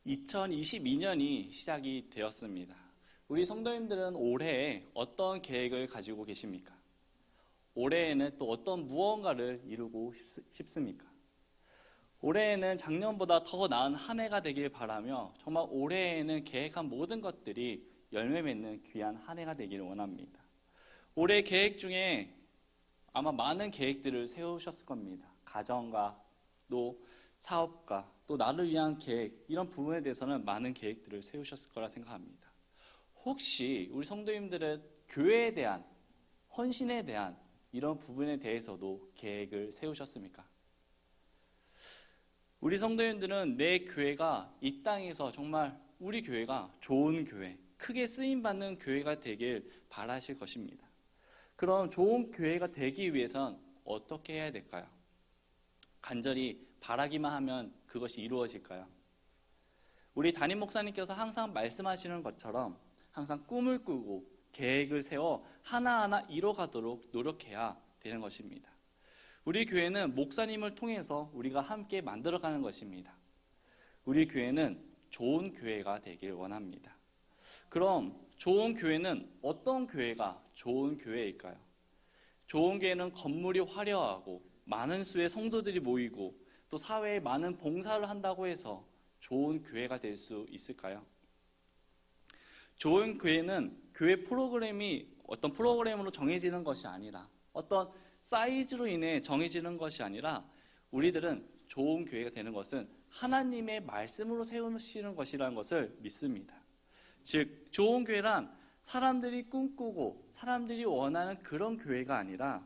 2022년이 시작이 되었습니다. 우리 성도님들은 올해에 어떤 계획을 가지고 계십니까? 올해에는 또 어떤 무언가를 이루고 싶습니까? 올해에는 작년보다 더 나은 한 해가 되길 바라며 정말 올해에는 계획한 모든 것들이 열매 맺는 귀한 한 해가 되기를 원합니다. 올해 계획 중에 아마 많은 계획들을 세우셨을 겁니다. 가정과 또 사업과 또 나를 위한 계획, 이런 부분에 대해서는 많은 계획들을 세우셨을 거라 생각합니다. 혹시 우리 성도님들은 교회에 대한, 헌신에 대한 이런 부분에 대해서도 계획을 세우셨습니까? 우리 성도님들은 내 교회가 이 땅에서 정말 우리 교회가 좋은 교회, 크게 쓰임받는 교회가 되길 바라실 것입니다. 그럼 좋은 교회가 되기 위해선 어떻게 해야 될까요? 간절히 바라기만 하면 그것이 이루어질까요? 우리 담임 목사님께서 항상 말씀하시는 것처럼 항상 꿈을 꾸고 계획을 세워 하나하나 이뤄가도록 노력해야 되는 것입니다. 우리 교회는 목사님을 통해서 우리가 함께 만들어가는 것입니다. 우리 교회는 좋은 교회가 되길 원합니다. 그럼 좋은 교회는 어떤 교회가 좋은 교회일까요? 좋은 교회는 건물이 화려하고 많은 수의 성도들이 모이고 또 사회에 많은 봉사를 한다고 해서 좋은 교회가 될 수 있을까요? 좋은 교회는 교회 프로그램이 어떤 프로그램으로 정해지는 것이 아니라 어떤 사이즈로 인해 정해지는 것이 아니라 우리들은 좋은 교회가 되는 것은 하나님의 말씀으로 세우시는 것이라는 것을 믿습니다. 즉 좋은 교회란 사람들이 꿈꾸고 사람들이 원하는 그런 교회가 아니라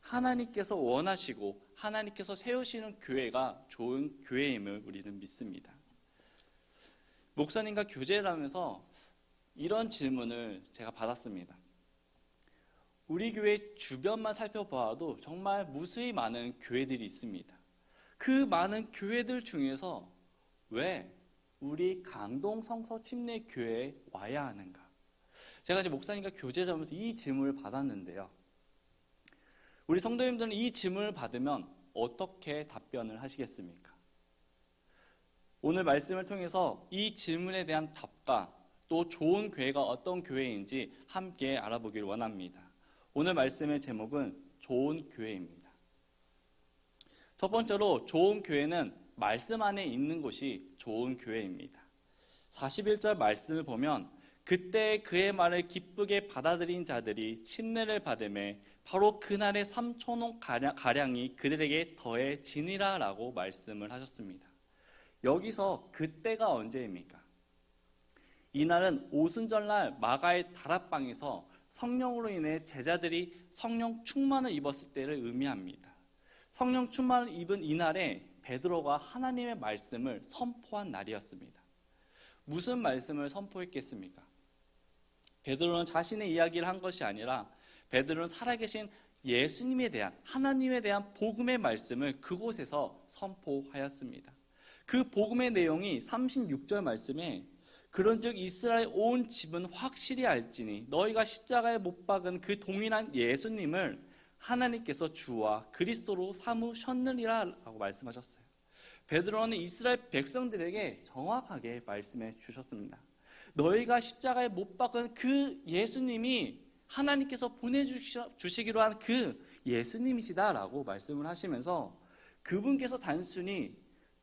하나님께서 원하시고 하나님께서 세우시는 교회가 좋은 교회임을 우리는 믿습니다. 목사님과 교제를 하면서 이런 질문을 제가 받았습니다. 우리 교회 주변만 살펴보아도 정말 무수히 많은 교회들이 있습니다. 그 많은 교회들 중에서 왜 우리 강동 성서 침례교회에 와야 하는가? 제가 이제 목사님과 교제를 하면서 이 질문을 받았는데요. 우리 성도님들은 이 질문을 받으면 어떻게 답변을 하시겠습니까? 오늘 말씀을 통해서 이 질문에 대한 답과 또 좋은 교회가 어떤 교회인지 함께 알아보길 원합니다. 오늘 말씀의 제목은 좋은 교회입니다. 첫 번째로 좋은 교회는 말씀 안에 있는 곳이 좋은 교회입니다. 41절 말씀을 보면 그때 그의 말을 기쁘게 받아들인 자들이 침례를 받으매 바로 그날의 3,000원 가량이 그들에게 더해지니라 라고 말씀을 하셨습니다. 여기서 그때가 언제입니까? 이날은 오순절날 마가의 다락방에서 성령으로 인해 제자들이 성령 충만을 입었을 때를 의미합니다. 성령 충만을 입은 이날에 베드로가 하나님의 말씀을 선포한 날이었습니다. 무슨 말씀을 선포했겠습니까? 베드로는 자신의 이야기를 한 것이 아니라 베드로는 살아계신 예수님에 대한 하나님에 대한 복음의 말씀을 그곳에서 선포하였습니다. 그 복음의 내용이 36절 말씀에 그런즉 이스라엘 온 집은 확실히 알지니 너희가 십자가에 못 박은 그 동일한 예수님을 하나님께서 주와 그리스도로 삼으셨느니라 라고 말씀하셨어요. 베드로는 이스라엘 백성들에게 정확하게 말씀해 주셨습니다. 너희가 십자가에 못 박은 그 예수님이 하나님께서 보내주시기로 한 그 예수님이시다라고 말씀을 하시면서 그분께서 단순히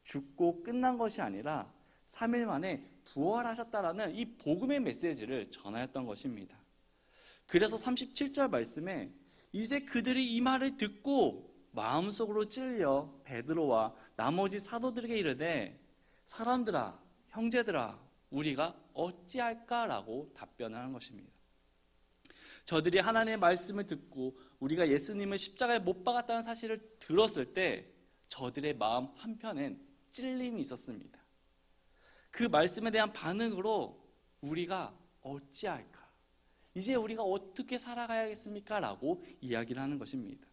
죽고 끝난 것이 아니라 3일 만에 부활하셨다라는 이 복음의 메시지를 전하였던 것입니다. 그래서 37절 말씀에 이제 그들이 이 말을 듣고 마음속으로 찔려 베드로와 나머지 사도들에게 이르되 사람들아 형제들아 우리가 어찌할까라고 답변을 하는 것입니다. 저들이 하나님의 말씀을 듣고 우리가 예수님을 십자가에 못 박았다는 사실을 들었을 때 저들의 마음 한편엔 찔림이 있었습니다. 그 말씀에 대한 반응으로 우리가 어찌할까? 이제 우리가 어떻게 살아가야겠습니까? 라고 이야기를 하는 것입니다.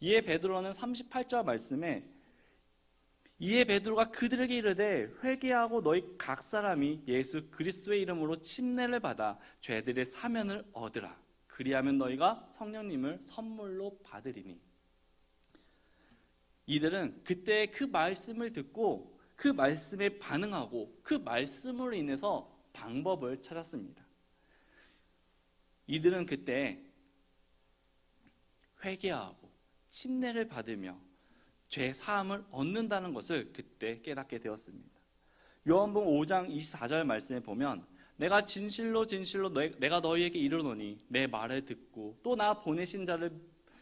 이에 베드로는 38절 말씀에 이에 베드로가 그들에게 이르되 회개하고 너희 각 사람이 예수 그리스도의 이름으로 침례를 받아 죄들의 사면을 얻으라. 그리하면 너희가 성령님을 선물로 받으리니. 이들은 그때 그 말씀을 듣고 그 말씀에 반응하고 그 말씀으로 인해서 방법을 찾았습니다. 이들은 그때 회개하고 침례를 받으며 죄 사함을 얻는다는 것을 그때 깨닫게 되었습니다. 요한복음 5장 24절 말씀에 보면 내가 진실로 진실로 내가 너희에게 이르노니 내 말을 듣고 또 나 보내신 자를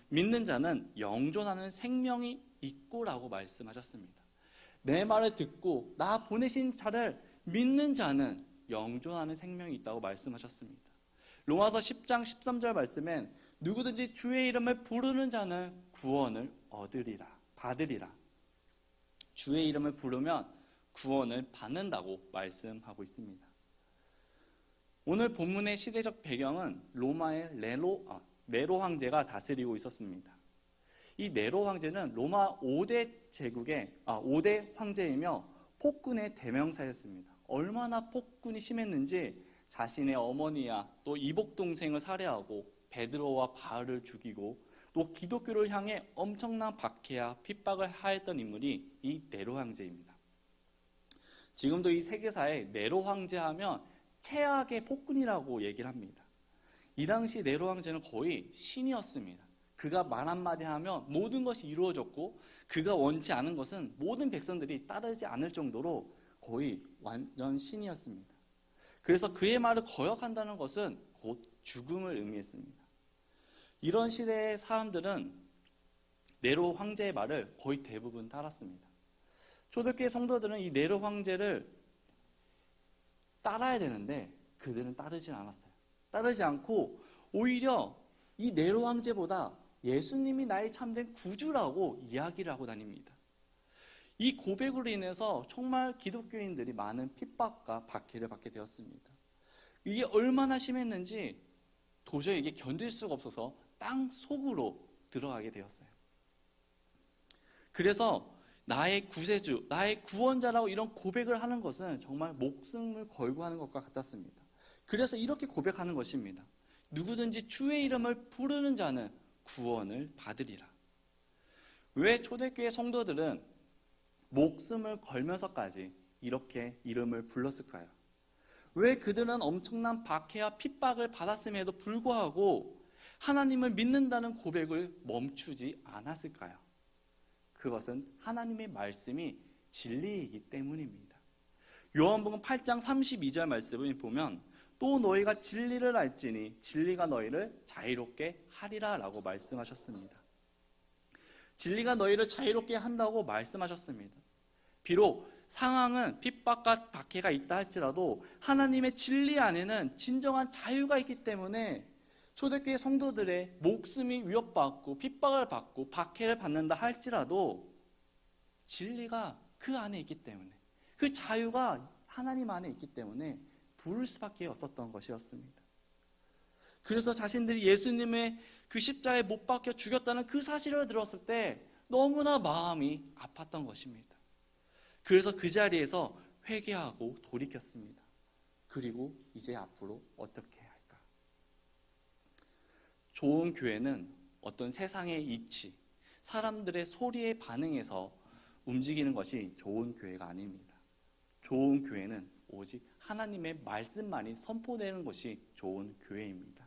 믿는 자는 영존하는 생명이 있고라고 말씀하셨습니다. 내 말을 듣고 나 보내신 자를 믿는 자는 영존하는 생명이 있다고 말씀하셨습니다. 로마서 10장 13절 말씀엔 누구든지 주의 이름을 부르는 자는 구원을 받으리라. 주의 이름을 부르면 구원을 받는다고 말씀하고 있습니다. 오늘 본문의 시대적 배경은 로마의 네로 황제가 다스리고 있었습니다. 이 네로 황제는 로마 5대 황제이며 폭군의 대명사였습니다. 얼마나 폭군이 심했는지 자신의 어머니야 또 이복 동생을 살해하고 베드로와 바울을 죽이고 또 기독교를 향해 엄청난 박해와 핍박을 하였던 인물이 이 네로 황제입니다. 지금도 이 세계사에 네로 황제하면 최악의 폭군이라고 얘기를 합니다. 이 당시 네로 황제는 거의 신이었습니다. 그가 말 한마디 하면 모든 것이 이루어졌고 그가 원치 않은 것은 모든 백성들이 따르지 않을 정도로 거의 완전 신이었습니다. 그래서 그의 말을 거역한다는 것은 곧 죽음을 의미했습니다. 이런 시대의 사람들은 네로 황제의 말을 거의 대부분 따랐습니다. 초대교회 성도들은 이 네로 황제를 따라야 되는데 그들은 따르진 않았어요. 따르지 않고 오히려 이 네로 황제보다 예수님이 나의 참된 구주라고 이야기를 하고 다닙니다. 이 고백으로 인해서 정말 기독교인들이 많은 핍박과 박해를 받게 되었습니다. 이게 얼마나 심했는지 도저히 이게 견딜 수가 없어서 땅 속으로 들어가게 되었어요. 그래서 나의 구세주, 나의 구원자라고 이런 고백을 하는 것은 정말 목숨을 걸고 하는 것과 같았습니다. 그래서 이렇게 고백하는 것입니다. 누구든지 주의 이름을 부르는 자는 구원을 받으리라. 왜 초대교회 성도들은 목숨을 걸면서까지 이렇게 이름을 불렀을까요? 왜 그들은 엄청난 박해와 핍박을 받았음에도 불구하고 하나님을 믿는다는 고백을 멈추지 않았을까요? 그것은 하나님의 말씀이 진리이기 때문입니다. 요한복음 8장 32절 말씀을 보면 또 너희가 진리를 알지니 진리가 너희를 자유롭게 하리라 라고 말씀하셨습니다. 진리가 너희를 자유롭게 한다고 말씀하셨습니다. 비록 상황은 핍박과 박해가 있다 할지라도 하나님의 진리 안에는 진정한 자유가 있기 때문에 초대교회 성도들의 목숨이 위협받고 핍박을 받고 박해를 받는다 할지라도 진리가 그 안에 있기 때문에 그 자유가 하나님 안에 있기 때문에 부를 수밖에 없었던 것이었습니다. 그래서 자신들이 예수님의 그 십자가에 못 박혀 죽였다는 그 사실을 들었을 때 너무나 마음이 아팠던 것입니다. 그래서 그 자리에서 회개하고 돌이켰습니다. 그리고 이제 앞으로 어떻게 할까? 좋은 교회는 어떤 세상의 이치, 사람들의 소리에 반응해서 움직이는 것이 좋은 교회가 아닙니다. 좋은 교회는 오직 하나님의 말씀만이 선포되는 것이 좋은 교회입니다.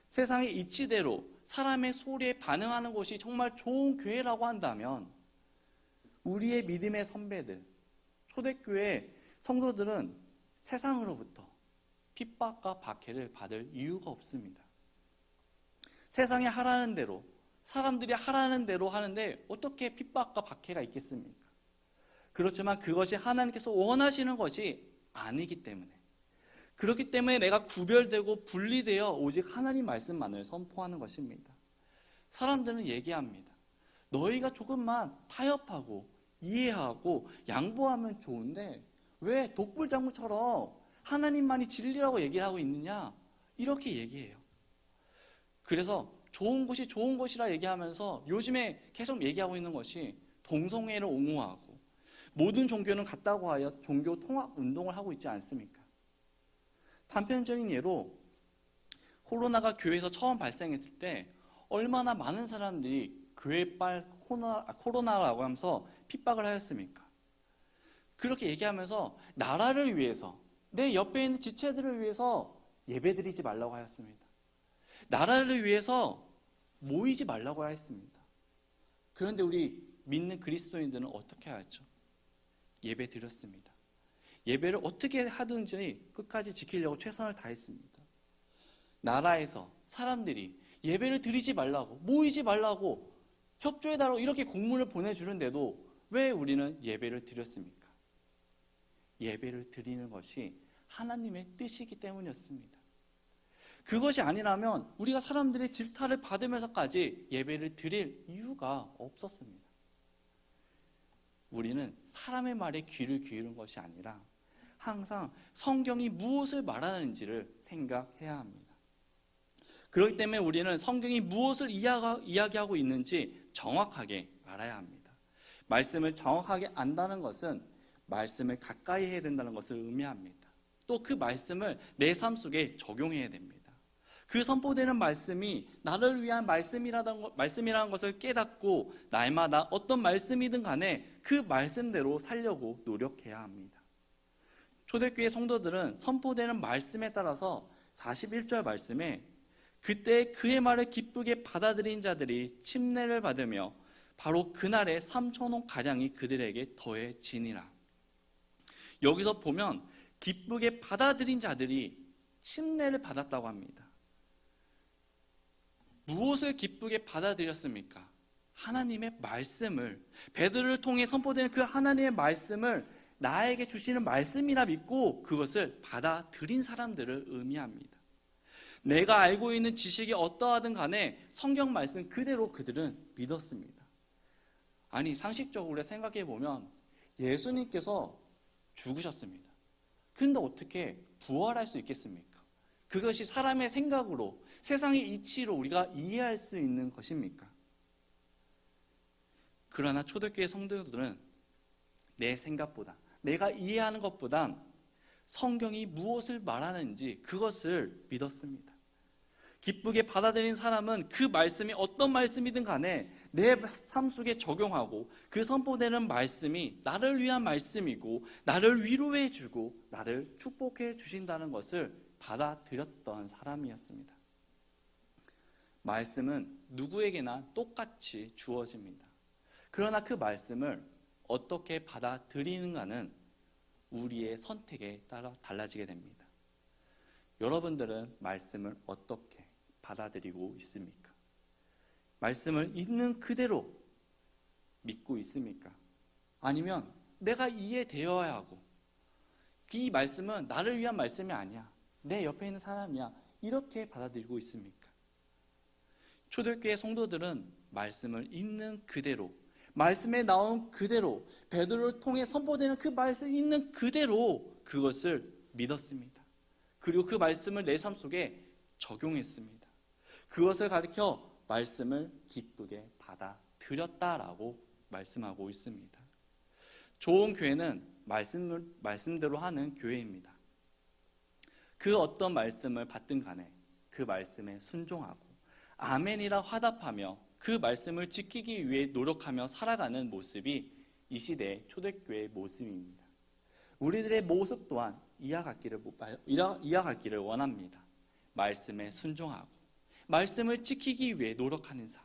세상의 이치대로 사람의 소리에 반응하는 것이 정말 좋은 교회라고 한다면 우리의 믿음의 선배들, 초대교회 성도들은 세상으로부터 핍박과 박해를 받을 이유가 없습니다. 세상에 하라는 대로, 사람들이 하라는 대로 하는데 어떻게 핍박과 박해가 있겠습니까? 그렇지만 그것이 하나님께서 원하시는 것이 아니기 때문에, 그렇기 때문에 내가 구별되고 분리되어 오직 하나님 말씀만을 선포하는 것입니다. 사람들은 얘기합니다. 너희가 조금만 타협하고 이해하고 양보하면 좋은데 왜 독불장구처럼 하나님만이 진리라고 얘기를 하고 있느냐, 이렇게 얘기해요. 그래서 좋은 것이 좋은 것이라 얘기하면서 요즘에 계속 얘기하고 있는 것이 동성애를 옹호하고 모든 종교는 같다고 하여 종교 통합 운동을 하고 있지 않습니까? 단편적인 예로 코로나가 교회에서 처음 발생했을 때 얼마나 많은 사람들이 교회빨 코로나라고 하면서 핍박을 하였습니까? 그렇게 얘기하면서 나라를 위해서, 내 옆에 있는 지체들을 위해서 예배드리지 말라고 하였습니다. 나라를 위해서 모이지 말라고 하였습니다. 그런데 우리 믿는 그리스도인들은 어떻게 하였죠? 예배 드렸습니다. 예배를 어떻게 하든지 끝까지 지키려고 최선을 다했습니다. 나라에서 사람들이 예배를 드리지 말라고, 모이지 말라고, 협조해달라고 이렇게 공문을 보내주는데도 왜 우리는 예배를 드렸습니까? 예배를 드리는 것이 하나님의 뜻이기 때문이었습니다. 그것이 아니라면 우리가 사람들의 질타를 받으면서까지 예배를 드릴 이유가 없었습니다. 우리는 사람의 말에 귀를 기울이는 것이 아니라 항상 성경이 무엇을 말하는지를 생각해야 합니다. 그렇기 때문에 우리는 성경이 무엇을 이야기하고 있는지 정확하게 알아야 합니다. 말씀을 정확하게 안다는 것은 말씀을 가까이 해야 된다는 것을 의미합니다. 또 그 말씀을 내 삶 속에 적용해야 됩니다. 그 선포되는 말씀이 나를 위한 말씀이라는 것을 깨닫고 날마다 어떤 말씀이든 간에 그 말씀대로 살려고 노력해야 합니다. 초대교회 성도들은 선포되는 말씀에 따라서 41절 말씀에 그때 그의 말을 기쁘게 받아들인 자들이 침례를 받으며 바로 그날에 3,000원 가량이 그들에게 더해지니라. 여기서 보면 기쁘게 받아들인 자들이 침례를 받았다고 합니다. 무엇을 기쁘게 받아들였습니까? 하나님의 말씀을, 베드로를 통해 선포되는 그 하나님의 말씀을 나에게 주시는 말씀이라 믿고 그것을 받아들인 사람들을 의미합니다. 내가 알고 있는 지식이 어떠하든 간에 성경 말씀 그대로 그들은 믿었습니다. 아니, 상식적으로 생각해 보면 예수님께서 죽으셨습니다. 근데 어떻게 부활할 수 있겠습니까? 그것이 사람의 생각으로, 세상의 이치로 우리가 이해할 수 있는 것입니까? 그러나 초대교회 성도들은 내 생각보다, 내가 이해하는 것보단 성경이 무엇을 말하는지 그것을 믿었습니다. 기쁘게 받아들인 사람은 그 말씀이 어떤 말씀이든 간에 내 삶 속에 적용하고 그 선포되는 말씀이 나를 위한 말씀이고 나를 위로해 주고 나를 축복해 주신다는 것을 받아들였던 사람이었습니다. 말씀은 누구에게나 똑같이 주어집니다. 그러나 그 말씀을 어떻게 받아들이는가는 우리의 선택에 따라 달라지게 됩니다. 여러분들은 말씀을 어떻게 받아들이고 있습니까? 말씀을 있는 그대로 믿고 있습니까? 아니면 내가 이해되어야 하고 이 말씀은 나를 위한 말씀이 아니야, 내 옆에 있는 사람이야, 이렇게 받아들이고 있습니까? 초대교회 성도들은 말씀을 있는 그대로, 말씀에 나온 그대로, 베드로를 통해 선포되는 그 말씀 있는 그대로 그것을 믿었습니다. 그리고 그 말씀을 내 삶 속에 적용했습니다. 그것을 가리켜 말씀을 기쁘게 받아들였다라고 말씀하고 있습니다. 좋은 교회는 말씀대로 하는 교회입니다. 그 어떤 말씀을 받든 간에 그 말씀에 순종하고 아멘이라 화답하며 그 말씀을 지키기 위해 노력하며 살아가는 모습이 이 시대의 초대교회의 모습입니다. 우리들의 모습 또한 이와 같기를 원합니다. 말씀에 순종하고 말씀을 지키기 위해 노력하는 삶,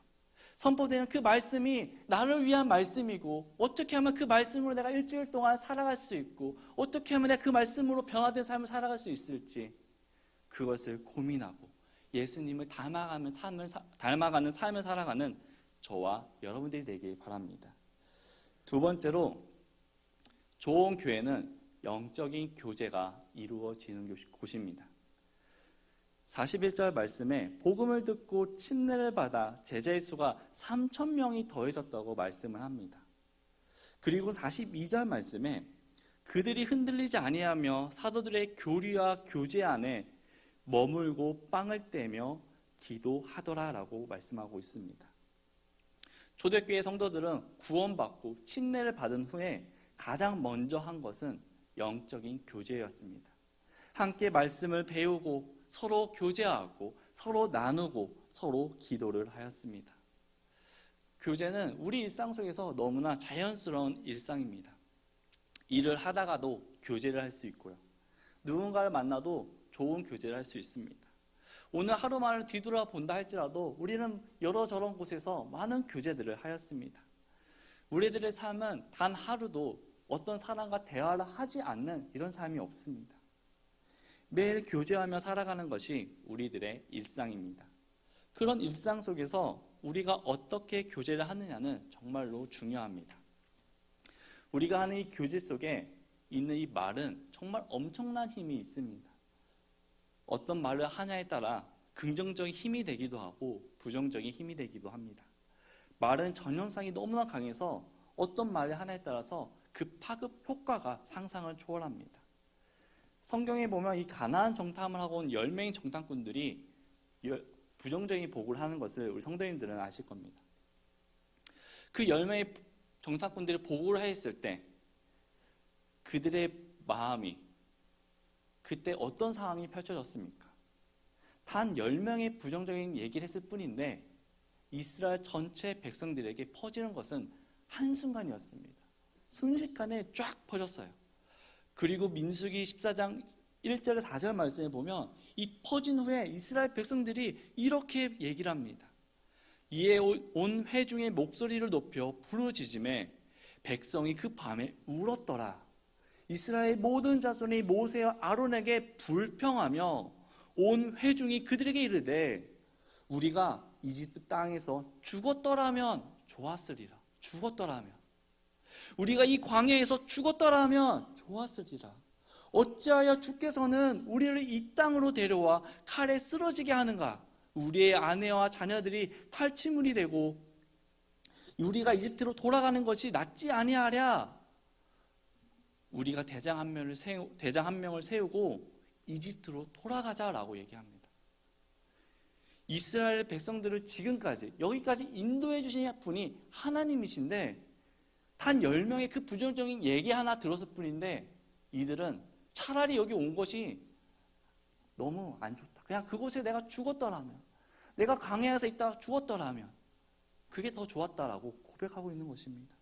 선포되는 그 말씀이 나를 위한 말씀이고 어떻게 하면 그 말씀으로 내가 일주일 동안 살아갈 수 있고 어떻게 하면 내가 그 말씀으로 변화된 삶을 살아갈 수 있을지 그것을 고민하고 예수님을 닮아가는 삶을 살아가는 저와 여러분들이 되길 바랍니다. 두 번째로, 좋은 교회는 영적인 교제가 이루어지는 곳입니다. 41절 말씀에 복음을 듣고 침례를 받아 제자의 수가 3,000명이 더해졌다고 말씀을 합니다. 그리고 42절 말씀에 그들이 흔들리지 아니하며 사도들의 교리와 교제 안에 머물고 빵을 떼며 기도하더라라고 말씀하고 있습니다. 초대교회 성도들은 구원받고 침례를 받은 후에 가장 먼저 한 것은 영적인 교제였습니다. 함께 말씀을 배우고 서로 교제하고 서로 나누고 서로 기도를 하였습니다. 교제는 우리 일상 속에서 너무나 자연스러운 일상입니다. 일을 하다가도 교제를 할 수 있고요. 누군가를 만나도 좋은 교제를 할 수 있습니다. 오늘 하루만을 뒤돌아본다 할지라도 우리는 여러저런 곳에서 많은 교제들을 하였습니다. 우리들의 삶은 단 하루도 어떤 사람과 대화를 하지 않는 이런 삶이 없습니다. 매일 교제하며 살아가는 것이 우리들의 일상입니다. 그런 일상 속에서 우리가 어떻게 교제를 하느냐는 정말로 중요합니다. 우리가 하는 이 교제 속에 있는 이 말은 정말 엄청난 힘이 있습니다. 어떤 말을 하냐에 따라 긍정적인 힘이 되기도 하고 부정적인 힘이 되기도 합니다. 말은 전염성이 너무나 강해서 어떤 말을 하냐에 따라서 그 파급 효과가 상상을 초월합니다. 성경에 보면 이 가나안 정탐을 하고 온 10명의 정탐꾼들이 부정적인 보고를 하는 것을 우리 성도님들은 아실 겁니다. 그 10명의 정탐꾼들이 보고를 했을 때 그들의 마음이 그때 어떤 상황이 펼쳐졌습니까? 단 10명의 부정적인 얘기를 했을 뿐인데 이스라엘 전체 백성들에게 퍼지는 것은 한순간이었습니다. 순식간에 쫙 퍼졌어요. 그리고 민수기 14장 1절에 4절 말씀에 보면 이 퍼진 후에 이스라엘 백성들이 이렇게 얘기를 합니다. 이에 온 회중의 목소리를 높여 부르짖음에 백성이 그 밤에 울었더라. 이스라엘 모든 자손이 모세와 아론에게 불평하며 온 회중이 그들에게 이르되 우리가 이집트 땅에서 죽었더라면 좋았으리라. 죽었더라면 우리가 이 광야에서 죽었더라면 좋았으리라. 어찌하여 주께서는 우리를 이 땅으로 데려와 칼에 쓰러지게 하는가? 우리의 아내와 자녀들이 탈취물이 되고 우리가 이집트로 돌아가는 것이 낫지 아니하랴. 우리가 대장 한 명을 세우고 이집트로 돌아가자라고 얘기합니다. 이스라엘 백성들을 지금까지 여기까지 인도해 주신 분이 하나님이신데 단 10명의 그 부정적인 얘기 하나 들었을 뿐인데 이들은 차라리 여기 온 것이 너무 안 좋다. 그냥 그곳에 내가 죽었더라면, 내가 광야에서 있다가 죽었더라면 그게 더 좋았다라고 고백하고 있는 것입니다.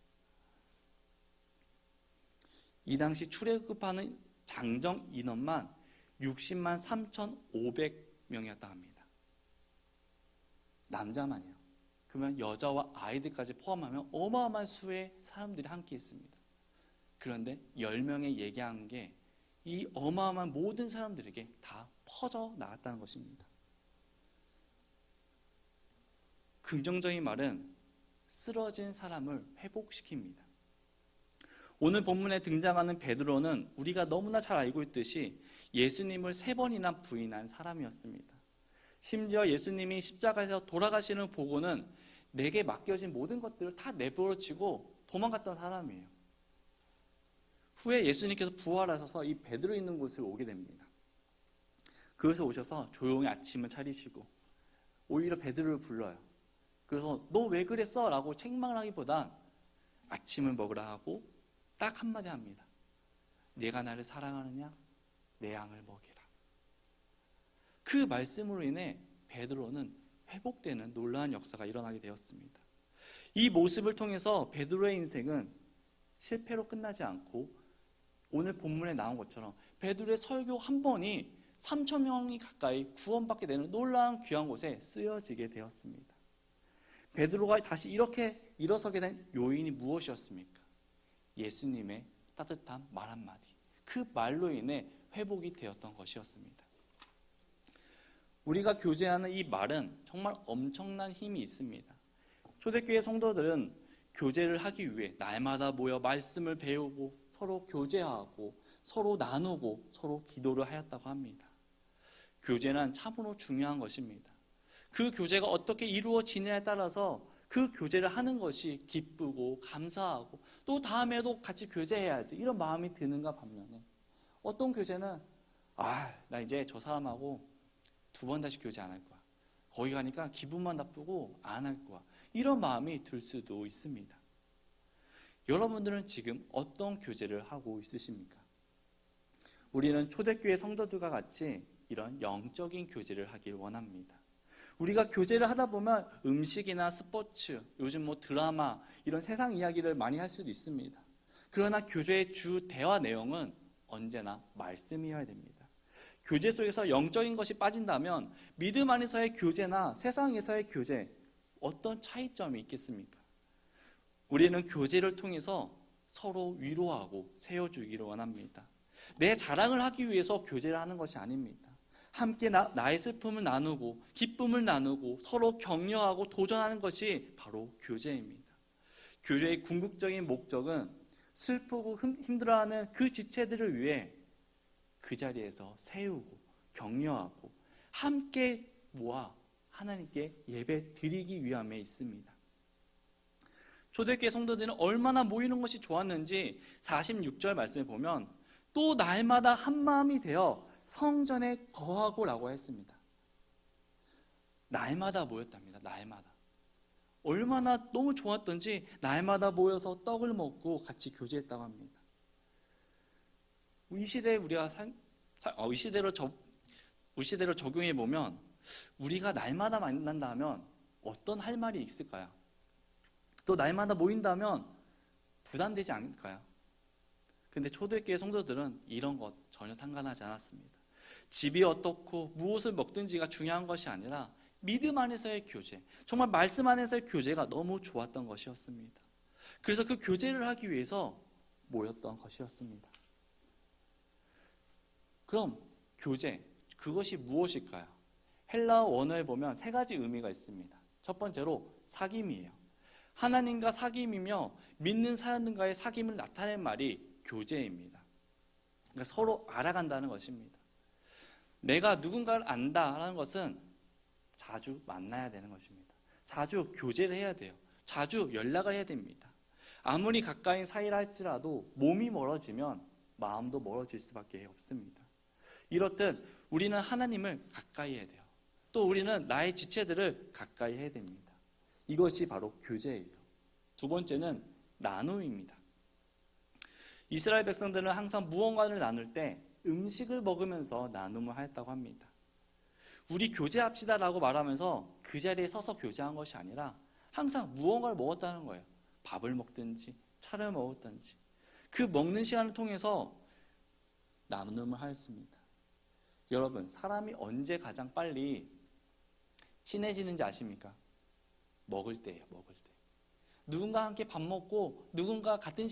이 당시 출애굽하는 장정 인원만 60만 3,500명이었다 합니다. 남자만이요. 그러면 여자와 아이들까지 포함하면 어마어마한 수의 사람들이 함께 있습니다. 그런데 10명의 얘기한 게 이 어마어마한 모든 사람들에게 다 퍼져 나갔다는 것입니다. 긍정적인 말은 쓰러진 사람을 회복시킵니다. 오늘 본문에 등장하는 베드로는 우리가 너무나 잘 알고 있듯이 예수님을 3번이나 부인한 사람이었습니다. 심지어 예수님이 십자가에서 돌아가시는 보고는 내게 맡겨진 모든 것들을 다 내버려치고 도망갔던 사람이에요. 후에 예수님께서 부활하셔서 이 베드로 있는 곳을 오게 됩니다. 그래서 오셔서 조용히 아침을 차리시고 오히려 베드로를 불러요. 그래서 너 왜 그랬어? 라고 책망을 하기보단 아침을 먹으라 하고 딱 한마디 합니다. 네가 나를 사랑하느냐? 내 양을 먹이라. 그 말씀으로 인해 베드로는 회복되는 놀라운 역사가 일어나게 되었습니다. 이 모습을 통해서 베드로의 인생은 실패로 끝나지 않고 오늘 본문에 나온 것처럼 베드로의 설교 한 번이 3,000명이 가까이 구원받게 되는 놀라운 귀한 곳에 쓰여지게 되었습니다. 베드로가 다시 이렇게 일어서게 된 요인이 무엇이었습니까? 예수님의 따뜻한 말 한마디. 그 말로 인해 회복이 되었던 것이었습니다. 우리가 교제하는 이 말은 정말 엄청난 힘이 있습니다. 초대교회 성도들은 교제를 하기 위해 날마다 모여 말씀을 배우고 서로 교제하고 서로 나누고 서로 기도를 하였다고 합니다. 교제는 참으로 중요한 것입니다. 그 교제가 어떻게 이루어지냐에 따라서 그 교제를 하는 것이 기쁘고 감사하고 또 다음에도 같이 교제해야지 이런 마음이 드는가 반면에 어떤 교제는 나 이제 저 사람하고 2번 다시 교제 안 할 거야. 거기 가니까 기분만 나쁘고 안 할 거야. 이런 마음이 들 수도 있습니다. 여러분들은 지금 어떤 교제를 하고 있으십니까? 우리는 초대교회 성도들과 같이 이런 영적인 교제를 하길 원합니다. 우리가 교제를 하다 보면 음식이나 스포츠, 요즘 드라마 이런 세상 이야기를 많이 할 수도 있습니다. 그러나 교제의 주 대화 내용은 언제나 말씀이어야 됩니다. 교제 속에서 영적인 것이 빠진다면 믿음 안에서의 교제나 세상에서의 교제, 어떤 차이점이 있겠습니까? 우리는 교제를 통해서 서로 위로하고 세워주기를 원합니다. 내 자랑을 하기 위해서 교제를 하는 것이 아닙니다. 함께 나의 슬픔을 나누고 기쁨을 나누고 서로 격려하고 도전하는 것이 바로 교제입니다. 교제의 궁극적인 목적은 슬프고 힘들어하는 그 지체들을 위해 그 자리에서 세우고 격려하고 함께 모아 하나님께 예배 드리기 위함에 있습니다. 초대교회 성도들은 얼마나 모이는 것이 좋았는지 46절 말씀에 보면 또 날마다 한마음이 되어 성전에 거하고 라고 했습니다. 날마다 모였답니다. 날마다. 얼마나 너무 좋았던지 날마다 모여서 떡을 먹고 같이 교제했다고 합니다. 이 시대에 이 시대로 적용해 보면 우리가 날마다 만난다면 어떤 할 말이 있을까요? 또 날마다 모인다면 부담되지 않을까요? 근데 초대교회 성도들은 이런 것 전혀 상관하지 않았습니다. 집이 어떻고 무엇을 먹든지가 중요한 것이 아니라 믿음 안에서의 교제, 정말 말씀 안에서의 교제가 너무 좋았던 것이었습니다. 그래서 그 교제를 하기 위해서 모였던 것이었습니다. 그럼 교제, 그것이 무엇일까요? 헬라어 원어에 보면 세 가지 의미가 있습니다. 첫 번째로 사귐이에요. 하나님과 사귐이며 믿는 사람들과의 사귐을 나타낸 말이 교제입니다. 그러니까 서로 알아간다는 것입니다. 내가 누군가를 안다라는 것은 자주 만나야 되는 것입니다. 자주 교제를 해야 돼요. 자주 연락을 해야 됩니다. 아무리 가까인 사이라 할지라도 몸이 멀어지면 마음도 멀어질 수밖에 없습니다. 이렇듯 우리는 하나님을 가까이 해야 돼요. 또 우리는 나의 지체들을 가까이 해야 됩니다. 이것이 바로 교제예요. 두 번째는 나눔입니다. 이스라엘 백성들은 항상 무언가를 나눌 때 음식을 먹으면서 나눔을 하였다고 합니다. 우리 교제합시다라고 말하면서 그 자리에 서서 교제한 것이 아니라 항상 무언가를 먹었다는 거예요. 밥을 먹든지 차를 먹었든지 그 먹는 시간을 통해서 나눔을 하였습니다. 여러분, 사람이 언제 가장 빨리 친해지는지 아십니까? 먹을 때예요. 먹을 때. 누군가 함께 밥 먹고 누군가 같은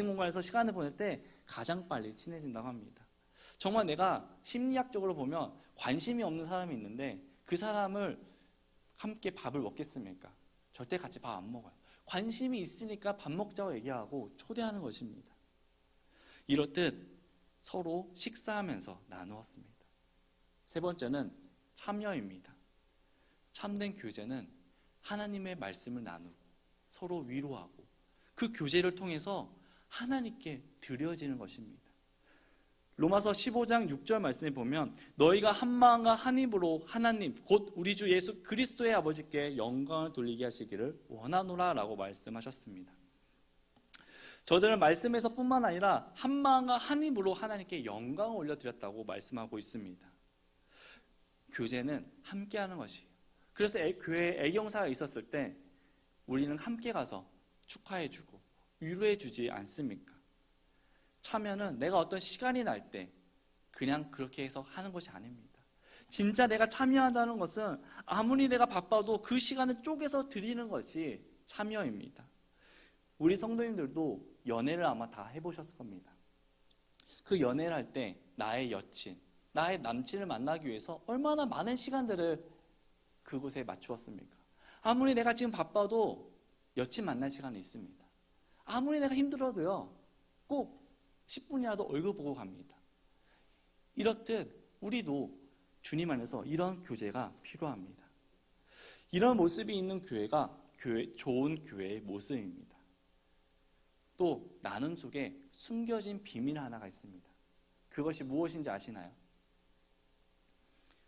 공간에서 시간을 보낼 때 가장 빨리 친해진다고 합니다. 정말 내가 심리학적으로 보면 관심이 없는 사람이 있는데 그 사람을 함께 밥을 먹겠습니까? 절대 같이 밥 안 먹어요. 관심이 있으니까 밥 먹자고 얘기하고 초대하는 것입니다. 이렇듯 서로 식사하면서 나누었습니다. 세 번째는 참여입니다. 참된 교제는 하나님의 말씀을 나누고 서로 위로하고 그 교제를 통해서 하나님께 드려지는 것입니다. 로마서 15장 6절 말씀에 보면 너희가 한 마음과 한 입으로 하나님 곧 우리 주 예수 그리스도의 아버지께 영광을 돌리게 하시기를 원하노라 라고 말씀하셨습니다. 저들은 말씀에서 뿐만 아니라 한 마음과 한 입으로 하나님께 영광을 올려드렸다고 말씀하고 있습니다. 교제는 함께하는 것이에요. 그래서 교회에 애경사가 있었을 때 우리는 함께 가서 축하해주고 위로해주지 않습니까? 참여는 내가 어떤 시간이 날 때 그냥 그렇게 해서 하는 것이 아닙니다. 진짜 내가 참여한다는 것은 아무리 내가 바빠도 그 시간을 쪼개서 드리는 것이 참여입니다. 우리 성도님들도 연애를 아마 다 해보셨을 겁니다. 그 연애를 할 때 나의 여친, 나의 남친을 만나기 위해서 얼마나 많은 시간들을 그곳에 맞추었습니까? 아무리 내가 지금 바빠도 여친 만날 시간이 있습니다. 아무리 내가 힘들어도요, 꼭 10분이라도 얼굴 보고 갑니다. 이렇듯 우리도 주님 안에서 이런 교제가 필요합니다. 이런 모습이 있는 교회가 좋은 교회의 모습입니다. 또 나눔 속에 숨겨진 비밀 하나가 있습니다. 그것이 무엇인지 아시나요?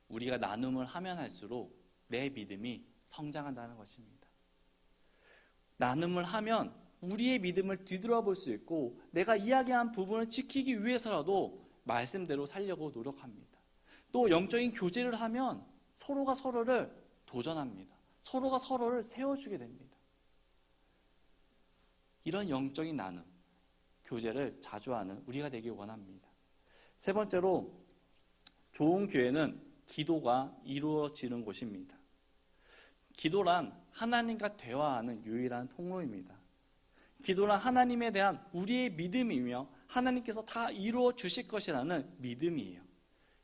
우리가 나눔을 하면 할수록 내 믿음이 성장한다는 것입니다. 나눔을 하면 우리의 믿음을 뒤돌아볼 수 있고 내가 이야기한 부분을 지키기 위해서라도 말씀대로 살려고 노력합니다. 또 영적인 교제를 하면 서로가 서로를 도전합니다. 서로가 서로를 세워주게 됩니다. 이런 영적인 나눔, 교제를 자주 하는 우리가 되길 원합니다. 세 번째로, 좋은 교회는 기도가 이루어지는 곳입니다. 기도란 하나님과 대화하는 유일한 통로입니다. 기도란 하나님에 대한 우리의 믿음이며 하나님께서 다 이루어 주실 것이라는 믿음이에요.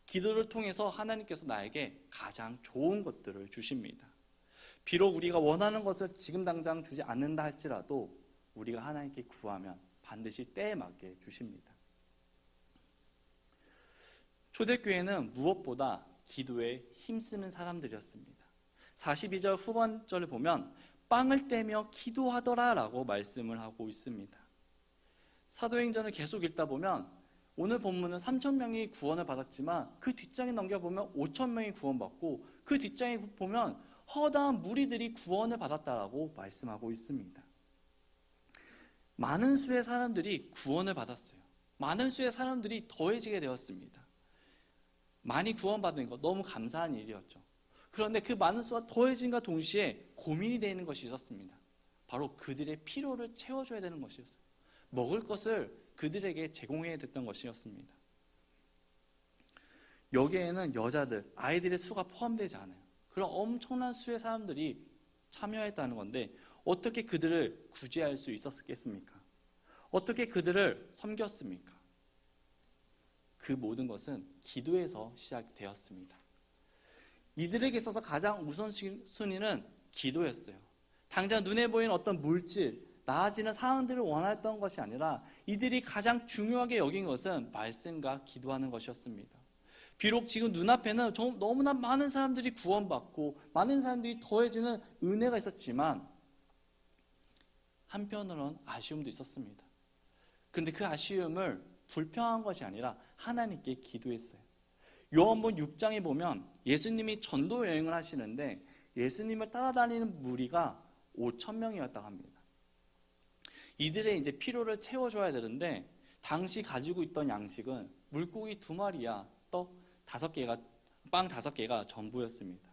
기도를 통해서 하나님께서 나에게 가장 좋은 것들을 주십니다. 비록 우리가 원하는 것을 지금 당장 주지 않는다 할지라도 우리가 하나님께 구하면 반드시 때에 맞게 주십니다. 초대교회는 무엇보다 기도에 힘쓰는 사람들이었습니다. 42절 후반절을 보면 빵을 떼며 기도하더라 라고 말씀을 하고 있습니다. 사도행전을 계속 읽다 보면 오늘 본문은 3,000명이 구원을 받았지만 그 뒷장에 넘겨보면 5,000명이 구원받고 그 뒷장에 보면 허다한 무리들이 구원을 받았다라고 말씀하고 있습니다. 많은 수의 사람들이 구원을 받았어요. 많은 수의 사람들이 더해지게 되었습니다. 많이 구원받은 것 너무 감사한 일이었죠. 그런데 그 많은 수가 더해진과 동시에 고민이 되는 것이 있었습니다. 바로 그들의 필요를 채워줘야 되는 것이었어요. 먹을 것을 그들에게 제공해야 됐던 것이었습니다. 여기에는 여자들, 아이들의 수가 포함되지 않아요. 그런 엄청난 수의 사람들이 참여했다는 건데 어떻게 그들을 구제할 수 있었겠습니까? 어떻게 그들을 섬겼습니까? 그 모든 것은 기도에서 시작되었습니다. 이들에게 있어서 가장 우선순위는 기도였어요. 당장 눈에 보이는 어떤 물질, 나아지는 상황들을 원했던 것이 아니라 이들이 가장 중요하게 여긴 것은 말씀과 기도하는 것이었습니다. 비록 지금 눈앞에는 너무나 많은 사람들이 구원받고 많은 사람들이 더해지는 은혜가 있었지만 한편으로는 아쉬움도 있었습니다. 그런데 그 아쉬움을 불평한 것이 아니라 하나님께 기도했어요. 요한복음 6장에 보면 예수님이 전도 여행을 하시는데 예수님을 따라다니는 무리가 5,000명이었다고 합니다. 이들의 이제 필요를 채워줘야 되는데 당시 가지고 있던 양식은 물고기 2마리야 떡 5개가, 빵 5개가 전부였습니다.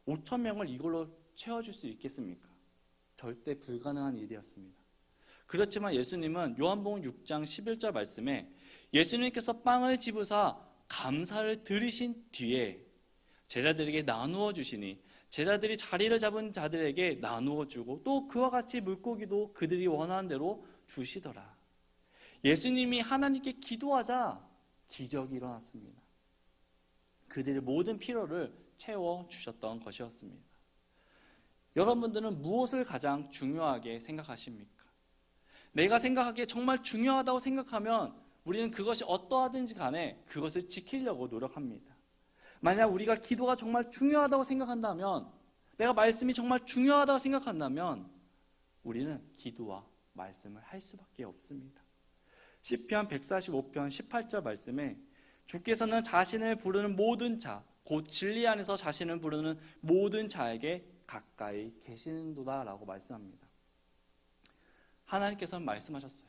5,000명을 이걸로 채워줄 수 있겠습니까? 절대 불가능한 일이었습니다. 그렇지만 예수님은 요한복음 6장 11절 말씀에 예수님께서 빵을 집으사 감사를 드리신 뒤에 제자들에게 나누어 주시니 제자들이 자리를 잡은 자들에게 나누어 주고 또 그와 같이 물고기도 그들이 원하는 대로 주시더라. 예수님이 하나님께 기도하자 기적이 일어났습니다. 그들의 모든 필요를 채워주셨던 것이었습니다. 여러분들은 무엇을 가장 중요하게 생각하십니까? 내가 생각하기에 정말 중요하다고 생각하면 우리는 그것이 어떠하든지 간에 그것을 지키려고 노력합니다. 만약 우리가 기도가 정말 중요하다고 생각한다면, 내가 말씀이 정말 중요하다고 생각한다면 우리는 기도와 말씀을 할 수밖에 없습니다. 시편 145편 18절 말씀에 주께서는 자신을 부르는 모든 자, 곧 진리 안에서 자신을 부르는 모든 자에게 가까이 계시는도다 라고 말씀합니다. 하나님께서는 말씀하셨어요.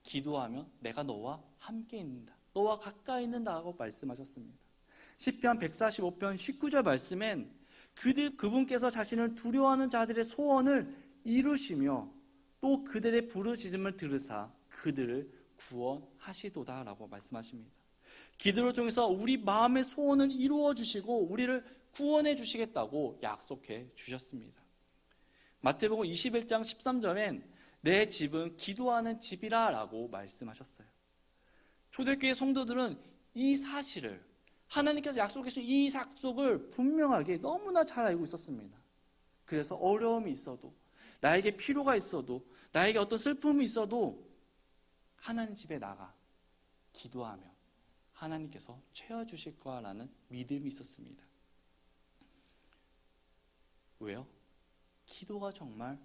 기도하면 내가 너와 함께 있는다. 너와 가까이 있는다고 말씀하셨습니다. 시편 145편 19절 말씀엔 그분께서 자신을 두려워하는 자들의 소원을 이루시며 또 그들의 부르짖음을 들으사 그들을 구원하시도다 라고 말씀하십니다. 기도를 통해서 우리 마음의 소원을 이루어 주시고 우리를 구원해 주시겠다고 약속해 주셨습니다. 마태복음 21장 13절엔 내 집은 기도하는 집이라 라고 말씀하셨어요. 초대교회 성도들은 이 사실을, 하나님께서 약속해 주신 이 약속을 분명하게 너무나 잘 알고 있었습니다. 그래서 어려움이 있어도, 나에게 필요가 있어도, 나에게 어떤 슬픔이 있어도 하나님 집에 나가 기도하면 하나님께서 채워주실 거라는 믿음이 있었습니다. 왜요? 기도가 정말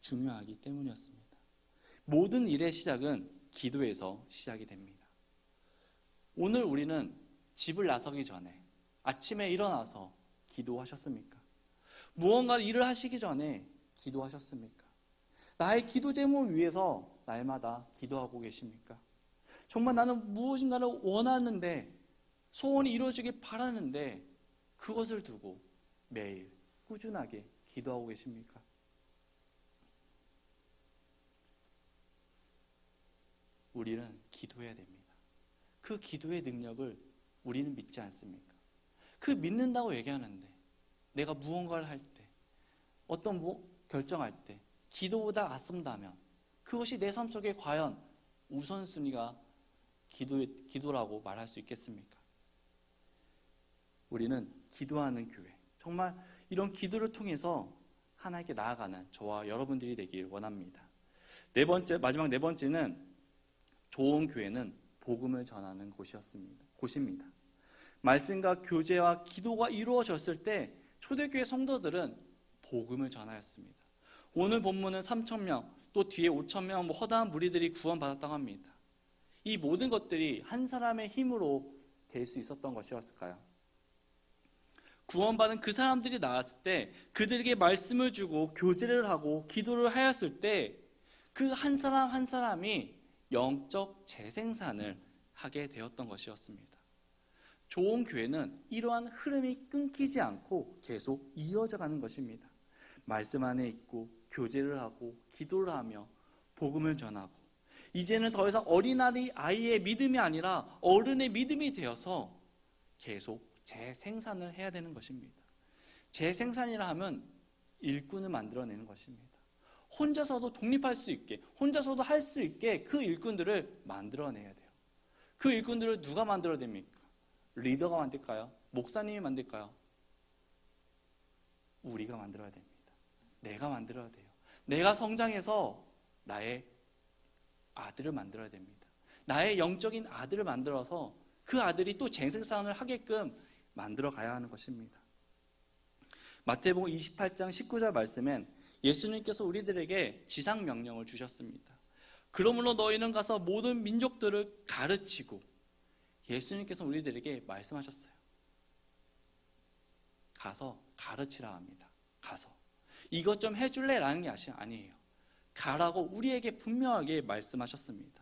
중요하기 때문이었습니다. 모든 일의 시작은 기도에서 시작이 됩니다. 오늘 우리는 집을 나서기 전에 아침에 일어나서 기도하셨습니까? 무언가 일을 하시기 전에 기도하셨습니까? 나의 기도 제목을 위해서 날마다 기도하고 계십니까? 정말 나는 무엇인가를 원하는데, 소원이 이루어지길 바라는데 그것을 두고 매일 꾸준하게 기도하고 계십니까? 우리는 기도해야 됩니다. 그 기도의 능력을 우리는 믿지 않습니까? 그 믿는다고 얘기하는데 내가 무언가를 할 때, 어떤 결정할 때 기도보다 앞선다면 그것이 내 삶 속에 과연 우선순위가 기도라고 말할 수 있겠습니까? 우리는 기도하는 교회, 정말 이런 기도를 통해서 하나님께 나아가는 저와 여러분들이 되길 원합니다. 마지막 네 번째는 좋은 교회는 복음을 전하는 곳입니다. 말씀과 교제와 기도가 이루어졌을 때 초대교회 성도들은 복음을 전하였습니다. 오늘 본문은 3,000명, 또 뒤에 5,000명 허다한 무리들이 구원받았다고 합니다. 이 모든 것들이 한 사람의 힘으로 될 수 있었던 것이었을까요? 구원받은 그 사람들이 나왔을 때 그들에게 말씀을 주고 교제를 하고 기도를 하였을 때 그 한 사람 한 사람이 영적 재생산을 하게 되었던 것이었습니다. 좋은 교회는 이러한 흐름이 끊기지 않고 계속 이어져 가는 것입니다. 말씀 안에 있고 교제를 하고 기도를 하며 복음을 전하고 이제는 더 이상 아이의 믿음이 아니라 어른의 믿음이 되어서 계속 재생산을 해야 되는 것입니다. 재생산이라 하면 일꾼을 만들어내는 것입니다. 혼자서도 독립할 수 있게, 혼자서도 할 수 있게 그 일꾼들을 만들어내야 돼요. 그 일꾼들을 누가 만들어냅니까? 리더가 만들까요? 목사님이 만들까요? 우리가 만들어야 됩니다. 내가 만들어야 돼요. 내가 성장해서 나의 아들을 만들어야 됩니다. 나의 영적인 아들을 만들어서 그 아들이 또 재생산을 하게끔 만들어 가야 하는 것입니다. 마태복음 28장 19절 말씀엔 예수님께서 우리들에게 지상명령을 주셨습니다. 그러므로 너희는 가서 모든 민족들을 가르치고, 예수님께서 우리들에게 말씀하셨어요. 가서 가르치라 합니다. 가서 이것 좀 해줄래? 라는 게 아니에요. 가라고 우리에게 분명하게 말씀하셨습니다.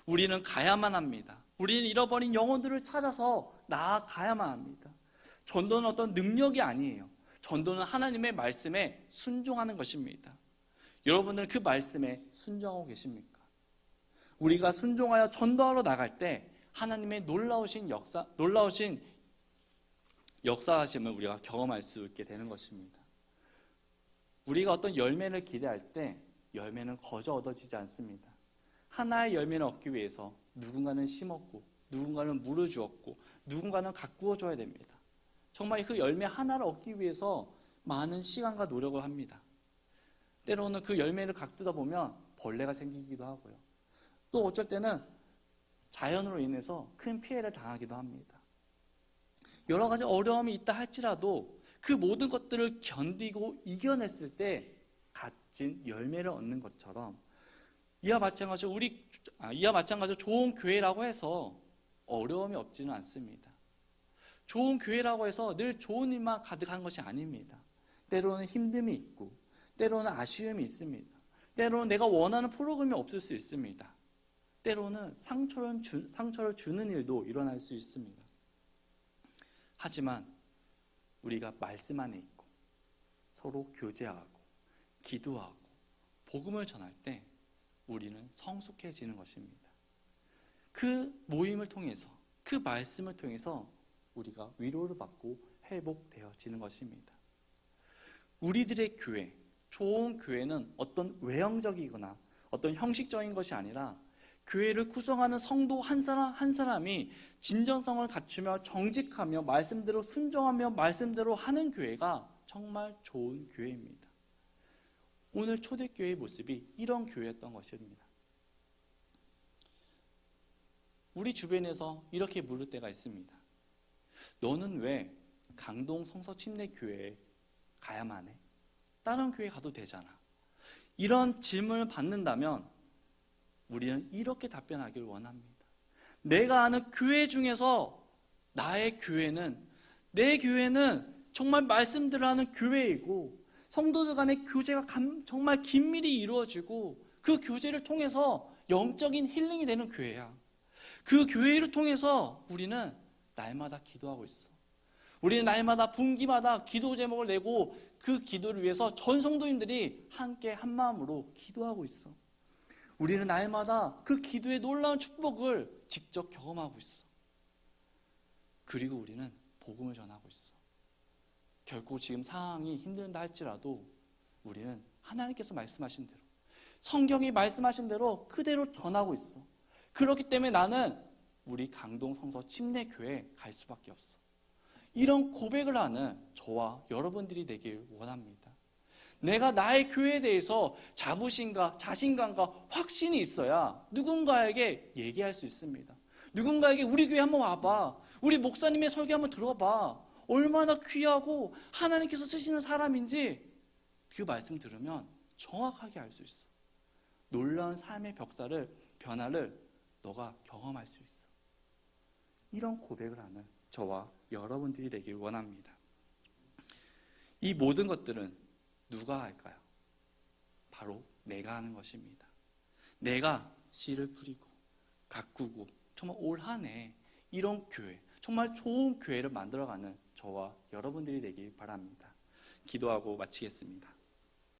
우리는 가야만 합니다. 우리는 잃어버린 영혼들을 찾아서 나아가야만 합니다. 전도는 어떤 능력이 아니에요. 전도는 하나님의 말씀에 순종하는 것입니다. 여러분들 그 말씀에 순종하고 계십니까? 우리가 순종하여 전도하러 나갈 때 하나님의 놀라우신 역사하심을 우리가 경험할 수 있게 되는 것입니다. 우리가 어떤 열매를 기대할 때 열매는 거저 얻어지지 않습니다. 하나의 열매를 얻기 위해서 누군가는 심었고 누군가는 물을 주었고 누군가는 가꾸어 줘야 됩니다. 정말 그 열매 하나를 얻기 위해서 많은 시간과 노력을 합니다. 때로는 그 열매를 가꾸다 보면 벌레가 생기기도 하고요. 또 어쩔 때는 자연으로 인해서 큰 피해를 당하기도 합니다. 여러 가지 어려움이 있다 할지라도 그 모든 것들을 견디고 이겨냈을 때 값진 열매를 얻는 것처럼 이와 마찬가지로 좋은 교회라고 해서 어려움이 없지는 않습니다. 좋은 교회라고 해서 늘 좋은 일만 가득한 것이 아닙니다. 때로는 힘듦이 있고 때로는 아쉬움이 있습니다. 때로는 내가 원하는 프로그램이 없을 수 있습니다. 때로는 상처를 주는 일도 일어날 수 있습니다. 하지만 우리가 말씀 안에 있고 서로 교제하고 기도하고 복음을 전할 때 우리는 성숙해지는 것입니다. 그 모임을 통해서, 그 말씀을 통해서 우리가 위로를 받고 회복되어지는 것입니다. 우리들의 교회, 좋은 교회는 어떤 외형적이거나 어떤 형식적인 것이 아니라 교회를 구성하는 성도 한 사람 한 사람이 진정성을 갖추며 정직하며 말씀대로 순종하며 말씀대로 하는 교회가 정말 좋은 교회입니다. 오늘 초대교회의 모습이 이런 교회였던 것입니다. 우리 주변에서 이렇게 물을 때가 있습니다. 너는 왜 강동 성서침례교회에 가야만 해? 다른 교회 가도 되잖아. 이런 질문을 받는다면 우리는 이렇게 답변하기를 원합니다. 내가 아는 교회 중에서 내 교회는 정말 말씀대로 하는 교회이고 성도들 간의 교제가 정말 긴밀히 이루어지고 그 교제를 통해서 영적인 힐링이 되는 교회야. 그 교회를 통해서 우리는 날마다 기도하고 있어. 우리는 날마다 분기마다 기도 제목을 내고 그 기도를 위해서 전 성도인들이 함께 한 마음으로 기도하고 있어. 우리는 날마다 그 기도의 놀라운 축복을 직접 경험하고 있어. 그리고 우리는 복음을 전하고 있어. 결코 지금 상황이 힘들다 할지라도 우리는 하나님께서 말씀하신 대로, 성경이 말씀하신 대로 그대로 전하고 있어. 그렇기 때문에 나는 우리 강동 성서 침례교회에 갈 수밖에 없어. 이런 고백을 하는 저와 여러분들이 되길 원합니다. 내가 나의 교회에 대해서 자부심과 자신감과 확신이 있어야 누군가에게 얘기할 수 있습니다. 누군가에게 우리 교회 한번 와봐. 우리 목사님의 설교 한번 들어봐. 얼마나 귀하고 하나님께서 쓰시는 사람인지 그 말씀 들으면 정확하게 알 수 있어. 놀라운 삶의 변화를 너가 경험할 수 있어. 이런 고백을 하는 저와 여러분들이 되길 원합니다. 이 모든 것들은 누가 할까요? 바로 내가 하는 것입니다. 내가 씨를 뿌리고 가꾸고 정말 올 한 해 이런 교회, 정말 좋은 교회를 만들어가는 저와 여러분들이 되길 바랍니다. 기도하고 마치겠습니다.